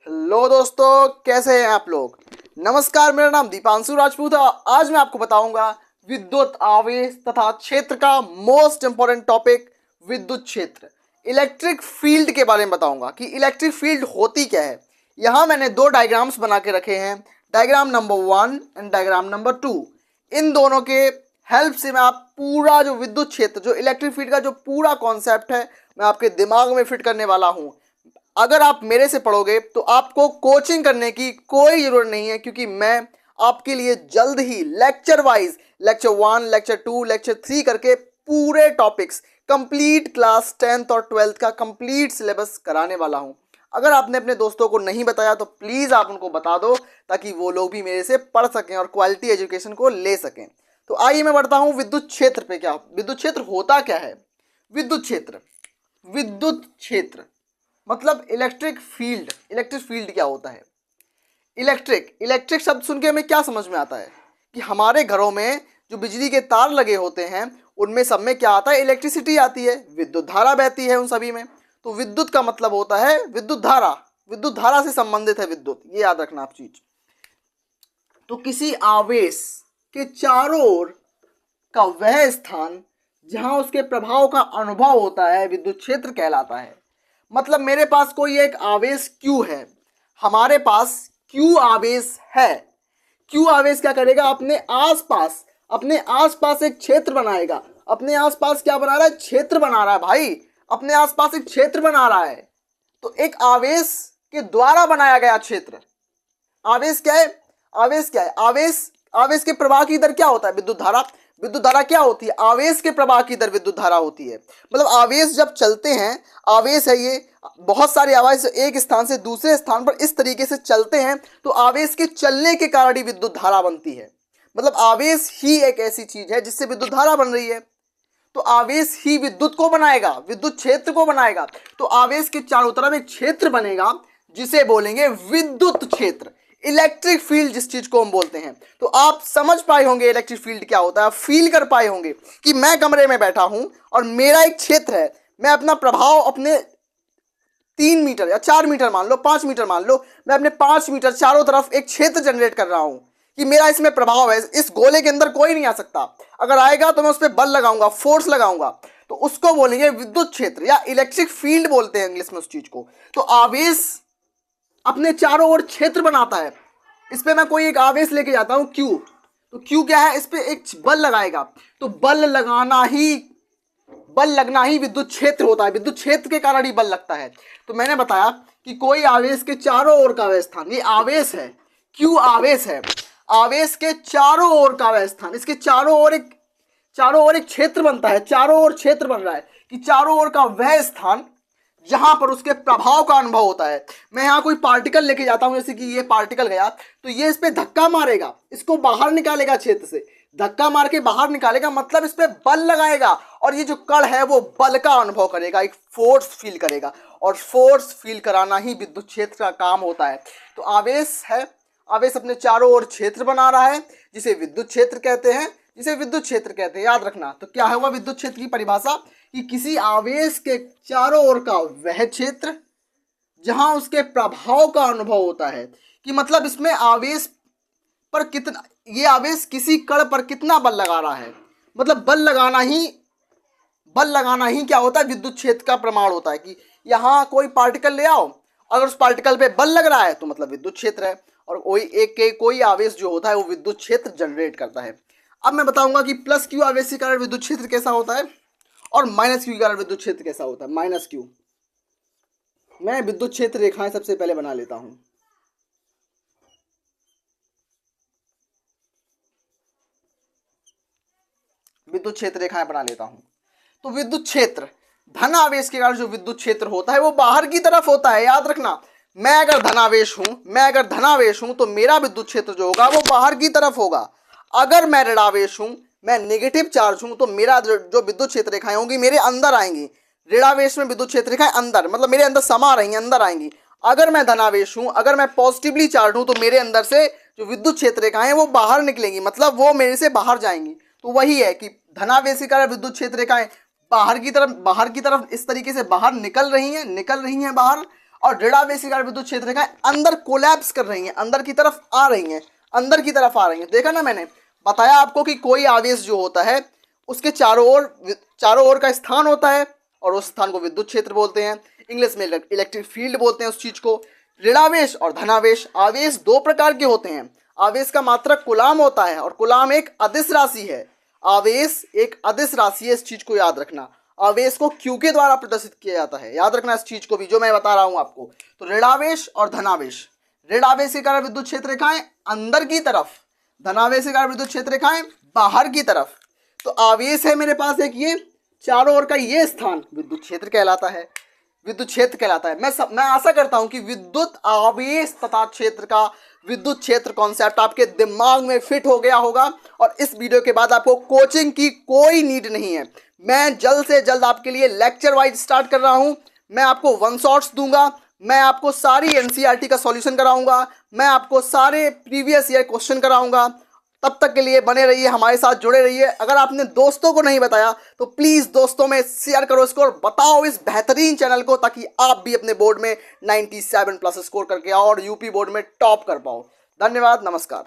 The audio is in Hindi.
हेलो दोस्तों, कैसे हैं आप लोग। नमस्कार, मेरा नाम दीपांशु राजपूत है। आज मैं आपको बताऊंगा विद्युत आवेश तथा क्षेत्र का मोस्ट इंपॉर्टेंट टॉपिक विद्युत क्षेत्र, इलेक्ट्रिक फील्ड के बारे में बताऊंगा कि इलेक्ट्रिक फील्ड होती क्या है। यहाँ मैंने दो डायग्राम्स बना के रखे हैं, diagram number 1 and diagram number 2। इन दोनों के हेल्प से मैं आप पूरा जो विद्युत क्षेत्र, जो इलेक्ट्रिक फील्ड का जो पूरा कॉन्सेप्ट है, मैं आपके दिमाग में फिट करने वाला हूँ। अगर आप मेरे से पढ़ोगे तो आपको कोचिंग करने की कोई ज़रूरत नहीं है, क्योंकि मैं आपके लिए जल्द ही lecture wise lecture 1, lecture 2, lecture 3 करके पूरे टॉपिक्स कंप्लीट क्लास 10th और 12th का कंप्लीट सिलेबस कराने वाला हूं। अगर आपने अपने दोस्तों को नहीं बताया तो प्लीज़ आप उनको बता दो, ताकि वो लोग भी मेरे से पढ़ सकें और क्वालिटी एजुकेशन को ले सकें। तो आइए मैं बढ़ता हूं विद्युत क्षेत्र पे। क्या विद्युत क्षेत्र होता क्या है। विद्युत क्षेत्र मतलब इलेक्ट्रिक फील्ड। इलेक्ट्रिक फील्ड क्या होता है। इलेक्ट्रिक शब्द सुन के हमें क्या समझ में आता है कि हमारे घरों में जो बिजली के तार लगे होते हैं उनमें सब में क्या आता है, इलेक्ट्रिसिटी आती है, विद्युत धारा बहती है उन सभी में। तो विद्युत का मतलब होता है विद्युत धारा। विद्युत धारा से संबंधित है विद्युत, ये याद रखना आप चीज। तो किसी आवेश के चारों ओर का वह स्थान जहां उसके प्रभाव का अनुभव होता है विद्युत क्षेत्र कहलाता है। मतलब मेरे पास कोई एक आवेश Q है, हमारे पास Q आवेश है। Q आवेश क्या करेगा, अपने आसपास एक क्षेत्र बनाएगा। अपने आसपास क्या बना रहा है, क्षेत्र बना रहा है भाई। अपने आसपास एक क्षेत्र बना रहा है। तो एक आवेश के द्वारा बनाया गया क्षेत्र। आवेश क्या है, आवेश के प्रवाह की दर क्या होता है, विद्युत धारा। विद्युत धारा क्या होती है, आवेश के प्रवाह की दर विद्युत धारा होती है। मतलब आवेश जब चलते हैं, आवेश है ये, बहुत सारे आवेश एक स्थान से दूसरे स्थान पर इस तरीके से चलते हैं, तो आवेश के चलने के कारण ही विद्युत धारा बनती है। मतलब आवेश ही एक ऐसी चीज है जिससे विद्युत धारा बन रही है। तो आवेश ही विद्युत को बनाएगा, विद्युत क्षेत्र को बनाएगा। तो आवेश के चारों तरफ एक क्षेत्र बनेगा जिसे बोलेंगे विद्युत क्षेत्र, इलेक्ट्रिक फील्ड जिस चीज को हम बोलते हैं। तो आप समझ पाए होंगे इलेक्ट्रिक फील्ड क्या होता है, फील कर पाए होंगे कि मैं कमरे में बैठा हूं और मेरा एक क्षेत्र है। मैं अपना प्रभाव अपने 3 मीटर या 4 मीटर मान लो, 5 मीटर मान लो, मैं अपने 5 मीटर चारों तरफ एक क्षेत्र जनरेट कर रहा हूं कि मेरा इसमें प्रभाव है। इस गोले के अंदर कोई नहीं आ सकता, अगर आएगा तो मैं उस पर बल लगाऊंगा, फोर्स लगाऊंगा। तो उसको बोलेंगे विद्युत क्षेत्र या इलेक्ट्रिक फील्ड बोलते हैं इंग्लिश में उस चीज को। तो आवेश अपने चारों ओर क्षेत्र बनाता है। इस पे मैं कोई एक आवेश लेके जाता हूं Q, तो Q क्या है, इस पे एक बल लगाएगा। तो बल लगना ही विद्युत क्षेत्र होता है। विद्युत क्षेत्र के कारण ही बल लगता है। तो मैंने बताया कि कोई आवेश के चारों ओर का वह स्थान, ये आवेश है, Q आवेश है। आवेश के चारों ओर का वह स्थान, इसके चारों ओर एक क्षेत्र बनता है। चारों ओर क्षेत्र बन रहा है कि चारों ओर का वह स्थान जहां पर उसके प्रभाव का अनुभव होता है। मैं यहाँ कोई पार्टिकल लेके जाता हूं, जैसे कि ये पार्टिकल गया, तो ये इस पे धक्का मारेगा, इसको बाहर निकालेगा, क्षेत्र से धक्का मार के बाहर निकालेगा, मतलब इस पे बल लगाएगा। और ये जो कण है वो बल का अनुभव करेगा, एक फोर्स फील करेगा, और फोर्स फील कराना ही विद्युत क्षेत्र का काम होता है। तो आवेश है, आवेश अपने चारों ओर क्षेत्र बना रहा है जिसे विद्युत क्षेत्र कहते हैं, याद रखना। तो क्या होगा विद्युत क्षेत्र की परिभाषा, कि किसी आवेश के चारों ओर का वह क्षेत्र जहां उसके प्रभाव का अनुभव होता है। कि मतलब इसमें आवेश पर कितना, ये आवेश किसी कण पर कितना बल लगा रहा है। मतलब बल लगाना ही क्या होता है, विद्युत क्षेत्र का प्रमाण होता है। कि यहाँ कोई पार्टिकल ले आओ, अगर उस पार्टिकल पे बल लग रहा है तो मतलब विद्युत क्षेत्र है। और कोई आवेश जो होता है वो विद्युत क्षेत्र जनरेट करता है। अब मैं बताऊंगा कि प्लस Q आवेश के कारण विद्युत क्षेत्र कैसा होता है और माइनस Q के कारण विद्युत क्षेत्र कैसा होता है। माइनस Q, मैं विद्युत क्षेत्र रेखाएं सबसे पहले बना लेता हूं। विद्युत क्षेत्र रेखाएं बना लेता हूं। तो विद्युत क्षेत्र, धन आवेश के कारण जो विद्युत क्षेत्र होता है वो बाहर की तरफ होता है, याद रखना। मैं अगर धनावेश हूं तो मेरा विद्युत क्षेत्र जो होगा वो बाहर की तरफ होगा। अगर मैं ऋणावेश हूं, मैं नेगेटिव चार्ज हूं, तो मेरा जो विद्युत क्षेत्र रेखाएं होंगी मेरे अंदर आएंगी। ऋणावेश में विद्युत क्षेत्र रेखाएं अंदर, मतलब मेरे अंदर समा रहेंगी, अंदर आएंगी। अगर मैं धनावेश हूं, अगर मैं पॉजिटिवली चार्ज हूं, तो मेरे अंदर से जो विद्युत क्षेत्र रेखाएं वो बाहर निकलेंगी, मतलब वो मेरे से बाहर जाएंगी। तो वही है कि धनावेश के कारण विद्युत क्षेत्र रेखाएं बाहर की तरफ इस तरीके से बाहर निकल रही हैं बाहर, और ऋणावेश के कारण विद्युत क्षेत्र रेखाएं अंदर कोलैप्स कर रही हैं, अंदर की तरफ आ रही हैं, अंदर की तरफ आ रही हैं। देखा ना, मैंने बताया आपको कि कोई आवेश जो होता है उसके चारों ओर का स्थान होता है और उस स्थान को विद्युत क्षेत्र बोलते हैं, इंग्लिश में इलेक्ट्रिक फील्ड बोलते हैं उस चीज को। ऋणावेश और धनावेश, आवेश दो प्रकार के होते हैं। आवेश का मात्रक कूलाम होता है और कूलाम एक अदिश राशि है। आवेश एक अदिश राशि है, इस चीज को याद रखना। आवेश को क्यू के द्वारा प्रदर्शित किया जाता है, याद रखना इस चीज को भी जो मैं बता रहा हूं आपको। तो ऋणावेश और धनावेश, ऋणावेश के कारण विद्युत क्षेत्र रेखाएं अंदर की तरफ, धनावेश के कारण विद्युत क्षेत्र रेखाएं बाहर की तरफ। तो आवेश है मेरे पास एक, ये चारों ओर का ये स्थान विद्युत क्षेत्र कहलाता है, विद्युत क्षेत्र कहलाता है। मैं आशा करता हूं कि विद्युत आवेश तथा क्षेत्र का विद्युत क्षेत्र कॉन्सेप्ट आपके दिमाग में फिट हो गया होगा और इस वीडियो के बाद आपको कोचिंग की कोई नीड नहीं है। मैं जल्द से जल्द आपके लिए लेक्चर वाइज स्टार्ट कर रहा हूं। मैं आपको वन शॉट्स दूंगा, मैं आपको सारी एनसीईआरटी का सॉल्यूशन कराऊंगा, मैं आपको सारे प्रीवियस ईयर क्वेश्चन कराऊंगा। तब तक के लिए बने रहिए, हमारे साथ जुड़े रहिए। अगर आपने दोस्तों को नहीं बताया तो प्लीज़ दोस्तों में शेयर करो इसको और बताओ इस बेहतरीन चैनल को, ताकि आप भी अपने बोर्ड में 97+ स्कोर करके आओ और यूपी बोर्ड में टॉप कर पाओ। धन्यवाद, नमस्कार।